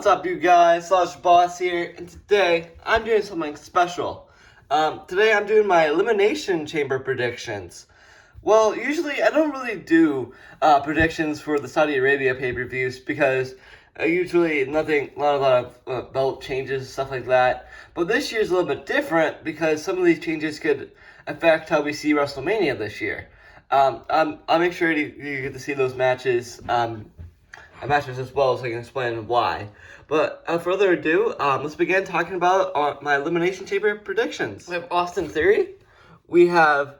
What's up, you guys? Slash Boss here, and today I'm doing something special. Today I'm doing my Elimination Chamber predictions. Well, usually I don't really do predictions for the Saudi Arabia pay-per-views because usually a lot of belt changes, stuff like that. But this year's a little bit different because some of these changes could affect how we see WrestleMania this year. I'll make sure you get to see those matches. Matches as well, so I can explain why. But without further ado, let's begin talking about my Elimination Chamber predictions. We have Austin Theory, we have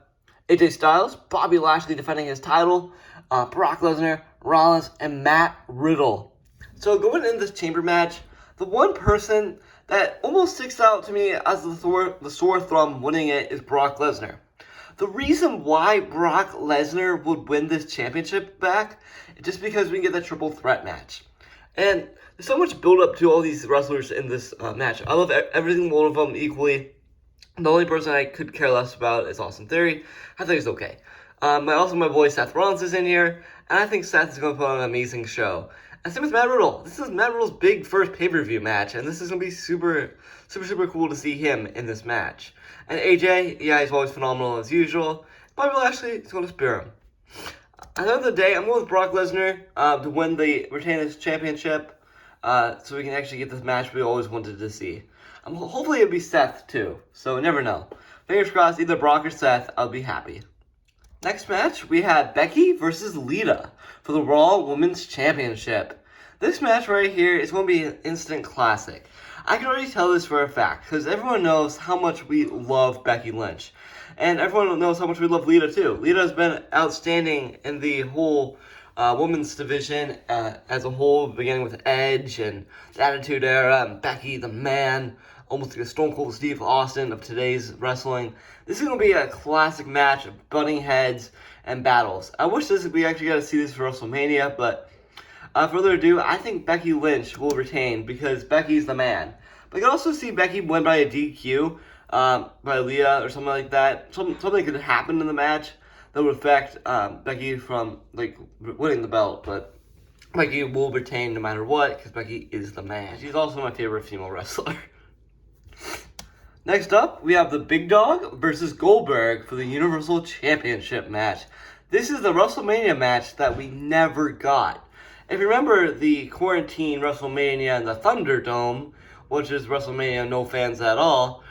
AJ Styles, Bobby Lashley defending his title, Brock Lesnar, Rollins, and Matt Riddle. So going into this chamber match, the one person that almost sticks out to me as the sore thumb winning it is Brock Lesnar. The reason why Brock Lesnar would win this championship back is just because we can get that triple threat match. And there's so much build up to all these wrestlers in this match. I love every single one of them equally. The only person I could care less about is Austin Theory. I think he's okay. Also, my boy Seth Rollins is in here, and I think Seth is going to put on an amazing show. And same with Matt Riddle. This is Matt Riddle's big first pay-per-view match, and this is going to be super cool to see him in this match. And AJ, yeah, he's always phenomenal as usual. Bobby Lashley is going to spear him. At the end of the day, I'm going with Brock Lesnar to retain his championship, so we can actually get this match we always wanted to see. Hopefully it'll be Seth too, so you never know. Fingers crossed, either Brock or Seth, I'll be happy. Next match, we have Becky versus Lita for the Raw Women's Championship. This match right here is going to be an instant classic. I can already tell this for a fact, because everyone knows how much we love Becky Lynch. And everyone knows how much we love Lita too. Lita has been outstanding in the whole women's division as a whole, beginning with Edge and the Attitude Era, and Becky the Man, almost like a Stone Cold Steve Austin of today's wrestling. This is going to be a classic match of butting heads and battles. I wish we actually got to see this for WrestleMania, but further ado, I think Becky Lynch will retain because Becky's the man. But you can also see Becky win by a DQ by Lita or something like that. Something could happen in the match that would affect Becky from winning the belt, but Becky will retain no matter what because Becky is the man. She's also my favorite female wrestler. Next up, we have the Big Dog versus Goldberg for the Universal Championship match. This is the WrestleMania match that we never got. If you remember the quarantine WrestleMania in the Thunderdome, which is WrestleMania no fans at all,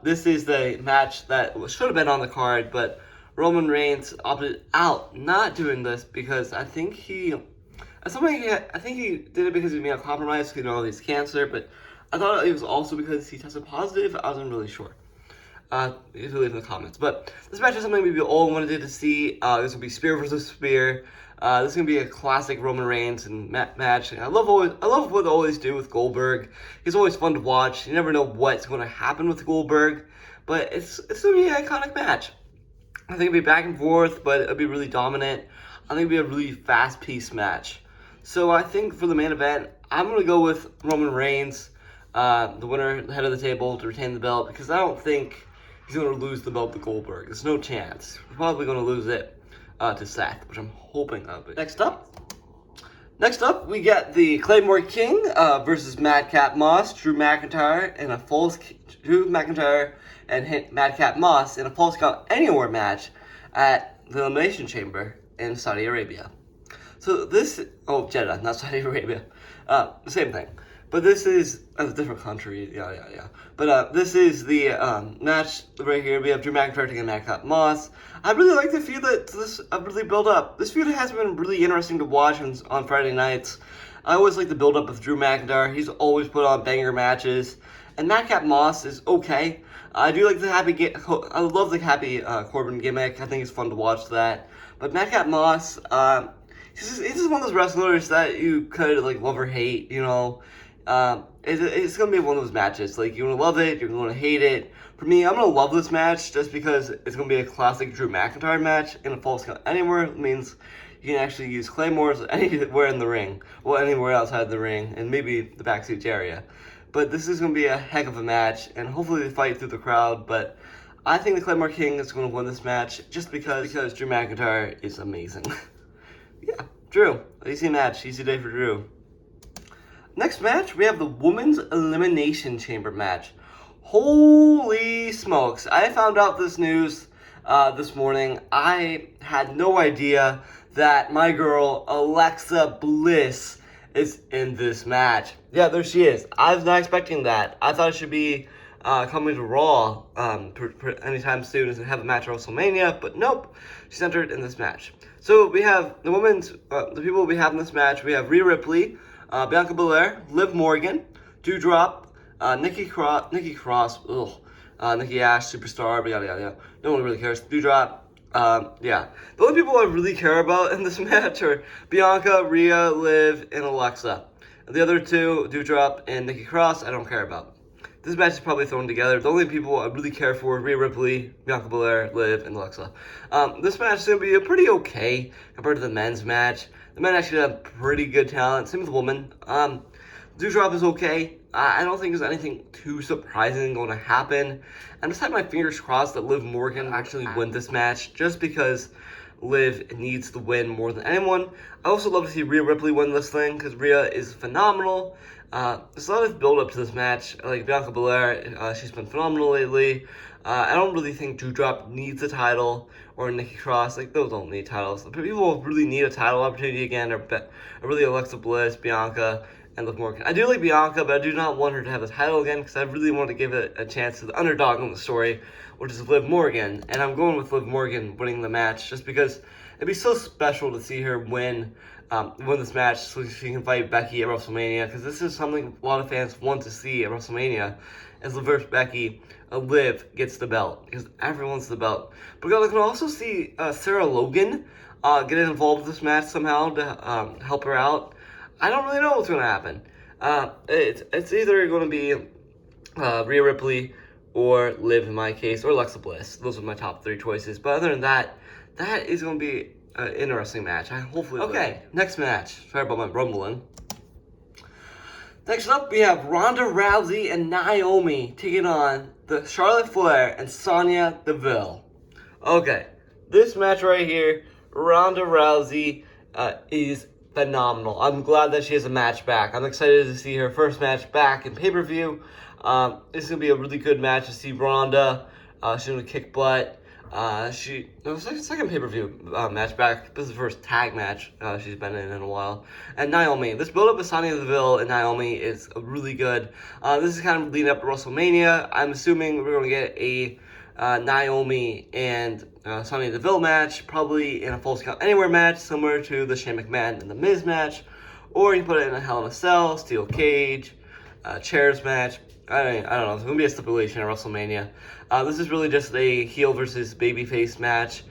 this is the match that should have been on the card, but Roman Reigns opted out not doing this because I think he did it because he made a compromise because he's cancer, but I thought it was also because he tested positive. I wasn't really sure. You can leave in the comments. But this match is something we all wanted to see. This will be spear versus spear. This is gonna be a classic Roman Reigns and match. And I love what they always do with Goldberg. He's always fun to watch. You never know what's going to happen with Goldberg, but it's gonna be an iconic match. I think it'll be back and forth, but it'll be really dominant. I think it'll be a really fast-paced match. So I think for the main event, I'm gonna go with Roman Reigns, the winner, the head of the table, to retain the belt because I don't think he's going to lose the belt to Goldberg. There's no chance. We're probably going to lose it to Seth, which I'm hoping of. Next up, we get the Claymore King versus Madcap Moss, Drew McIntyre and Madcap Moss in a Falls Count Anywhere match at the Elimination Chamber in Saudi Arabia. So Jeddah, not Saudi Arabia. Same thing. But this is a different country, yeah. But this is the match right here. We have Drew McIntyre taking Madcap Moss. I really like the feud that this really built up. This feud has been really interesting to watch on Friday nights. I always like the build up with Drew McIntyre. He's always put on banger matches. And Madcap Moss is okay. I do like the I love the happy Corbin gimmick. I think it's fun to watch that. But Madcap Moss, he's just one of those wrestlers that you could love or hate, It's going to be one of those matches. You're going to love it, you're going to hate it. For me, I'm going to love this match just because it's going to be a classic Drew McIntyre match in a Falls Count Anywhere. It means you can actually use Claymores anywhere in the ring. Well, anywhere outside the ring, and maybe the backstage area. But this is going to be a heck of a match, and hopefully they fight through the crowd. But I think the Claymore King is going to win this match just because Drew McIntyre is amazing. Yeah, Drew. Easy match. Easy day for Drew. next match, we have the Women's Elimination Chamber match. Holy smokes. I found out this news this morning. I had no idea that my girl, Alexa Bliss, is in this match. Yeah, there she is. I was not expecting that. I thought it should be coming to Raw anytime soon and have a match at WrestleMania, but nope, she's entered in this match. So we have the people we have in this match. We have Rhea Ripley, Bianca Belair, Liv Morgan, Doudrop, Nikki Cross, Nikki Ash, Superstar, but yada yada yada. No one really cares. Doudrop. Yeah. The only people I really care about in this match are Bianca, Rhea, Liv, and Alexa. The other two, Doudrop and Nikki Cross, I don't care about. This match is probably thrown together. The only people I really care for are Rhea Ripley, Bianca Belair, Liv, and Alexa. This match is going to be pretty okay compared to the men's match. The men actually have pretty good talent. Same with the women. Doudrop is okay. I don't think there's anything too surprising going to happen. I'm just having my fingers crossed that Liv Morgan actually win this match, just because Liv needs to win more than anyone. I also love to see Rhea Ripley win this thing, because Rhea is phenomenal. There's a lot of build up to this match. Like Bianca Belair, she's been phenomenal lately. I don't really think Doudrop needs a title, or Nikki Cross. Like, those don't need titles. The people who really need a title opportunity again are really Alexa Bliss, Bianca, and Liv Morgan. I do like Bianca, but I do not want her to have the title again, because I really want to give it a chance to the underdog in the story, which is Liv Morgan. And I'm going with Liv Morgan winning the match, just because it'd be so special to see her win this match so she can fight Becky at WrestleMania, because this is something a lot of fans want to see at WrestleMania, is Liv versus Becky. Liv gets the belt, because everyone wants the belt. But I can also see Sarah Logan get involved with this match somehow to help her out. I don't really know what's going to happen. It's either going to be Rhea Ripley or Liv in my case, or Alexa Bliss. Those are my top three choices. But other than that, that is going to be an interesting match. Okay, next match. Sorry about my rumbling. Next up, we have Ronda Rousey and Naomi taking on the Charlotte Flair and Sonya Deville. Okay, this match right here, Ronda Rousey is phenomenal. I'm glad that she has a match back. I'm excited to see her first match back in pay-per-view. This is going to be a really good match to see Ronda. She's going to kick butt. It was like the second pay-per-view match back. This is the first tag match she's been in a while. And Naomi. This build-up of Sonya Deville and Naomi is really good. This is kind of leading up to WrestleMania. I'm assuming we're going to get a Naomi and Sonya Deville match, probably in a Falls Count Anywhere match, similar to the Shane McMahon and the Miz match. Or you put it in a Hell in a Cell, Steel Cage, chairs match. I don't know. It's going to be a stipulation at WrestleMania. This is really just a heel versus babyface match,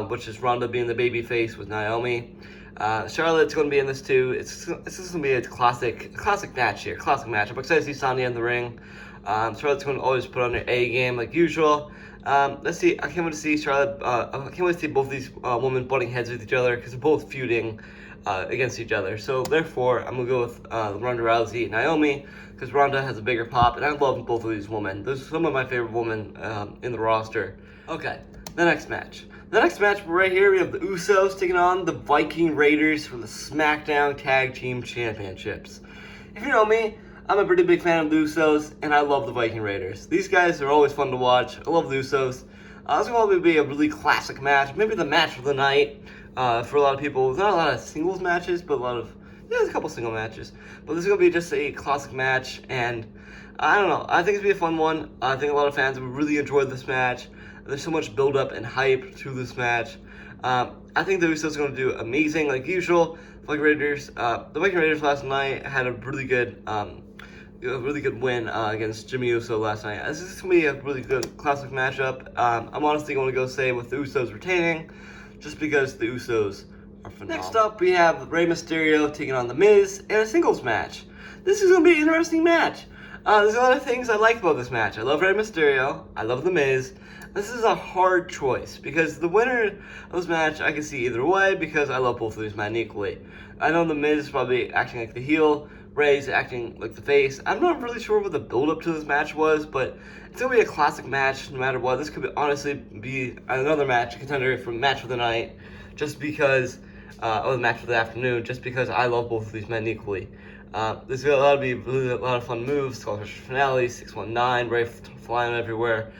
which is Ronda being the babyface with Naomi. Charlotte's going to be in this too. It's just going to be a classic match here. Classic match. I'm excited to see Sonya in the ring. Charlotte's going to always put on her A game like usual. Let's see. I can't wait to see Charlotte. I can't wait to see both these women butting heads with each other, because they're both feuding against each other. So therefore, I'm gonna go with Ronda Rousey and Naomi, because Ronda has a bigger pop, and I love both of these women. Those are some of my favorite women in the roster. Okay, the next match. The next match right here, we have the Usos taking on the Viking Raiders for the SmackDown Tag Team Championships. If you know me, I'm a pretty big fan of the Usos, and I love the Viking Raiders. These guys are always fun to watch. I love the Usos. This will probably be a really classic match, maybe the match of the night for a lot of people. There's not a lot of singles matches, but there's a couple single matches. But this is going to be just a classic match, and I don't know. I think it's going to be a fun one. I think a lot of fans will really enjoy this match. There's so much build-up and hype to this match. I think the Usos are going to do amazing, like usual. The Viking Raiders last night had a really good win against Jimmy Uso last night. This is going to be a really good classic matchup. I'm honestly going to go say with the Usos retaining, just because the Usos are phenomenal. Next up, we have Rey Mysterio taking on The Miz in a singles match. This is going to be an interesting match. There's a lot of things I like about this match. I love Rey Mysterio. I love The Miz. This is a hard choice, because the winner of this match I can see either way, because I love both of these men equally. I know The Miz is probably acting like the heel, Rey's acting like the face. I'm not really sure what the build-up to this match was, but it's going to be a classic match no matter what. This could honestly be another match, a contender for match of the night, just because, or the match of the afternoon, just because I love both of these men equally. There's going to be really a lot of fun moves, Skull Finale, 619, Rey flying everywhere.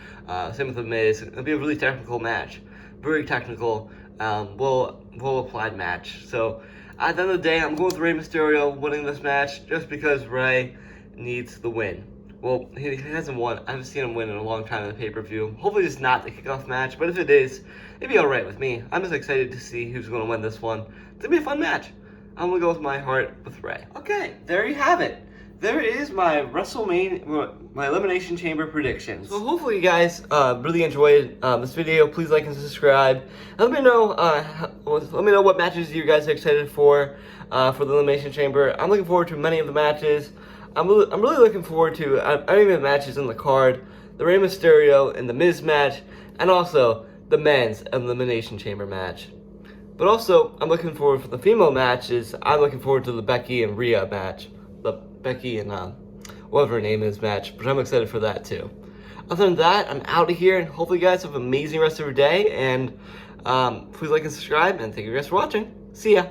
Same with the Miz. It'll be a really technical match. Very technical, well applied match. So at the end of the day, I'm going with Rey Mysterio winning this match just because Rey needs the win. Well, he hasn't won. I haven't seen him win in a long time in the pay-per-view. Hopefully it's not the kickoff match, but if it is, it'd be alright with me. I'm just excited to see who's going to win this one. It's going to be a fun match. I'm going to go with my heart with Rey. Okay, there you have it. There is my WrestleMania, my Elimination Chamber predictions. So hopefully you guys really enjoyed this video. Please like and subscribe. And let me know what matches you guys are excited for the Elimination Chamber. I'm looking forward to many of the matches. I'm really looking forward to any of the matches in the card, the Rey Mysterio and the Miz match, and also the men's Elimination Chamber match. But also, I'm looking forward for the female matches. I'm looking forward to the Becky and Rhea match. The Becky and whatever her name is match, but I'm excited for that too. Other than that, I'm out of here, and hopefully you guys have an amazing rest of your day, and please like and subscribe, and thank you guys for watching. See ya!